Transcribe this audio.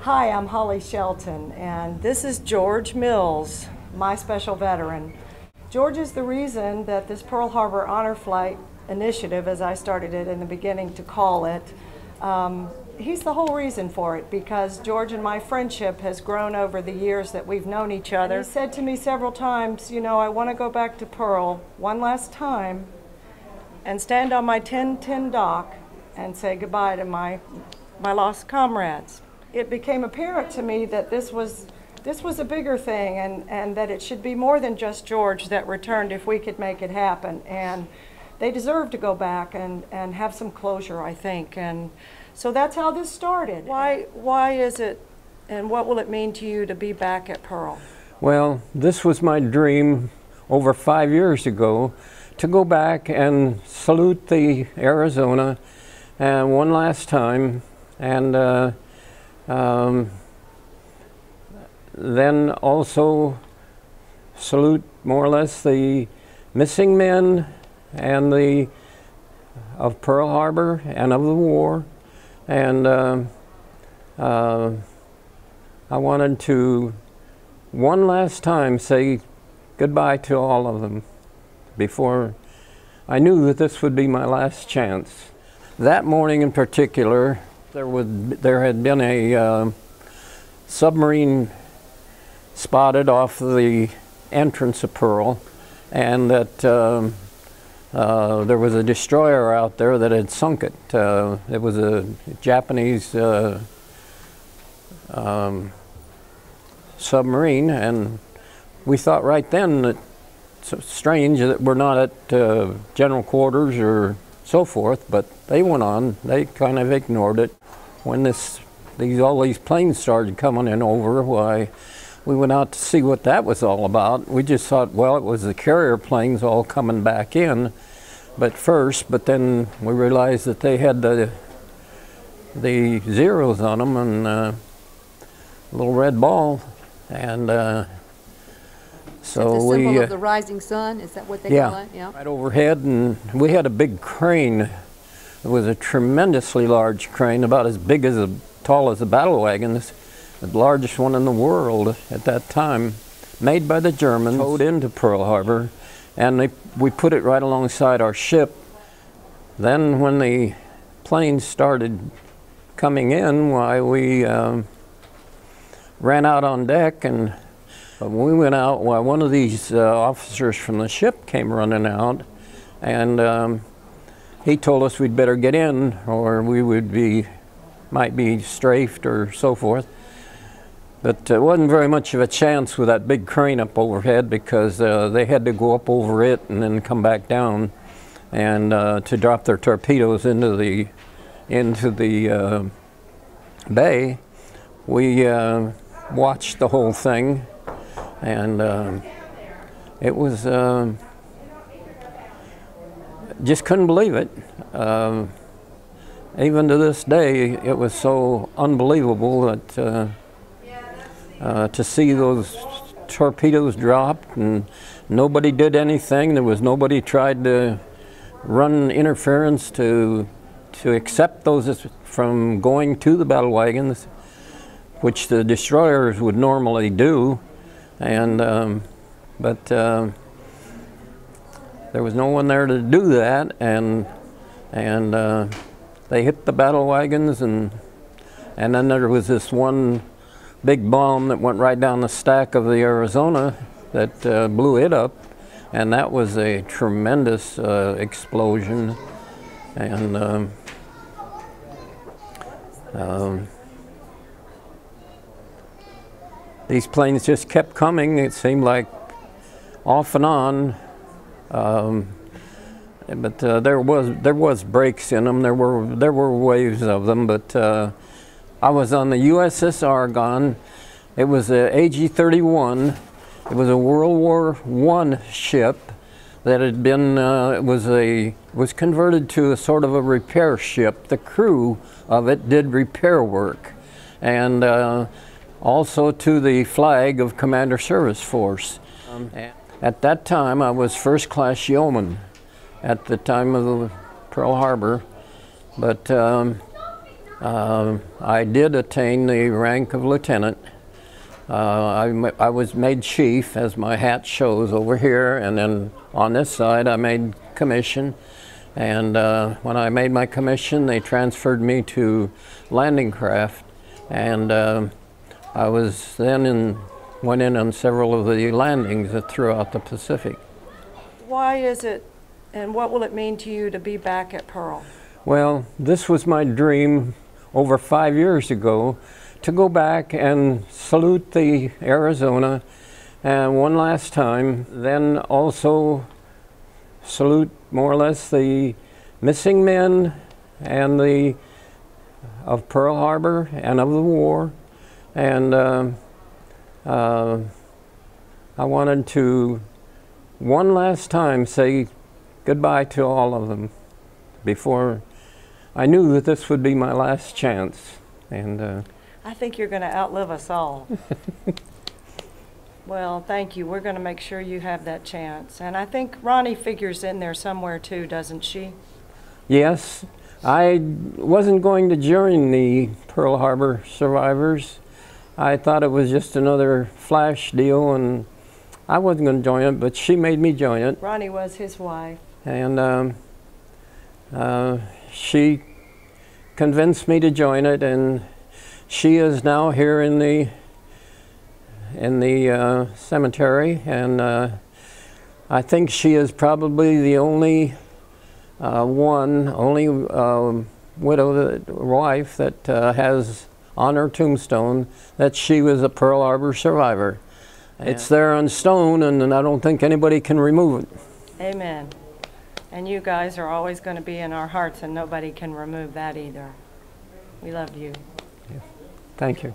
Hi, I'm Holly Shelton, and this is George Mills, my special veteran. George is the reason that this Pearl Harbor Honor Flight Initiative, as I started it in the beginning to call it, he's the whole reason for it, because George and my friendship has grown over the years that we've known each other. He said to me several times, you know, I want to go back to Pearl one last time and stand on my 10-10 dock and say goodbye to my lost comrades. It became apparent to me that this was a bigger thing, and that it should be more than just George that returned if we could make it happen. And they deserve to go back and have some closure, I think. And so that's how this started. Why is it, and what will it mean to you to be back at Pearl? Well, this was my dream over 5 years ago, to go back and salute the Arizona one last time, and then also salute more or less the missing men and of Pearl Harbor and of the war. And I wanted to one last time say goodbye to all of them before I knew that this would be my last chance. That morning in particular, there had been a submarine spotted off the entrance of Pearl, and that there was a destroyer out there that had sunk it. It was a Japanese submarine, and we thought right then that it's strange that we're not at general quarters or so forth, but they went on. They kind of ignored it. When all these planes started coming in over, why, we went out to see what that was all about. We just thought, well, it was the carrier planes all coming back in, but then we realized that they had the zeros on them and a little red ball, and so it's a symbol of the rising sun. Is that what they call it? Yeah. Right overhead, and we had a big crane. It was a tremendously large crane, about as big as tall as a battle wagon. The largest one in the world at that time, made by the Germans, towed into Pearl Harbor, and we put it right alongside our ship. Then when the planes started coming in, why, we ran out on deck, and when we went out, why, one of these officers from the ship came running out, and he told us we'd better get in or we might be strafed or so forth. But it wasn't very much of a chance with that big crane up overhead, because they had to go up over it and then come back down, and to drop their torpedoes into the bay. We watched the whole thing, and it was just couldn't believe it. Even to this day, it was so unbelievable that to see those torpedoes drop, and nobody did anything. There was nobody tried to run interference to accept those from going to the battle wagons, which the destroyers would normally do, and but there was no one there to do that, and they hit the battle wagons, and then there was this one big bomb that went right down the stack of the Arizona that blew it up, and that was a tremendous explosion, and these planes just kept coming. It seemed like off and on. But there was breaks in them. There were waves of them. But I was on the USS Argonne. It was a AG-31. It was a World War I ship that had been was converted to a sort of a repair ship. The crew of it did repair work, and also to the flag of Commander Service Force. At that time, I was first class yeoman at the time of the Pearl Harbor, but I did attain the rank of lieutenant. I was made chief, as my hat shows over here, and then on this side I made commission. And when I made my commission, they transferred me to landing craft, and I was then went in on several of the landings throughout the Pacific. Why is it, and what will it mean to you to be back at Pearl? Well, this was my dream over 5 years ago, to go back and salute the Arizona and one last time, then also salute more or less the missing men and of Pearl Harbor and of the war. And I wanted to one last time say goodbye to all of them before I knew that this would be my last chance. And I think you're going to outlive us all. Well, thank you. We're going to make sure you have that chance. And I think Ronnie figures in there somewhere too, doesn't she? Yes. I wasn't going to join the Pearl Harbor survivors. I thought it was just another flash deal, and I wasn't going to join it, but she made me join it. Ronnie was his wife. And she convinced me to join it, and she is now here in the cemetery, and I think she is probably the only widow, wife that has on her tombstone that she was a Pearl Harbor survivor. Yeah. It's there on stone, and I don't think anybody can remove it. Amen. And you guys are always going to be in our hearts, and nobody can remove that either. We love you. Yeah. Thank you.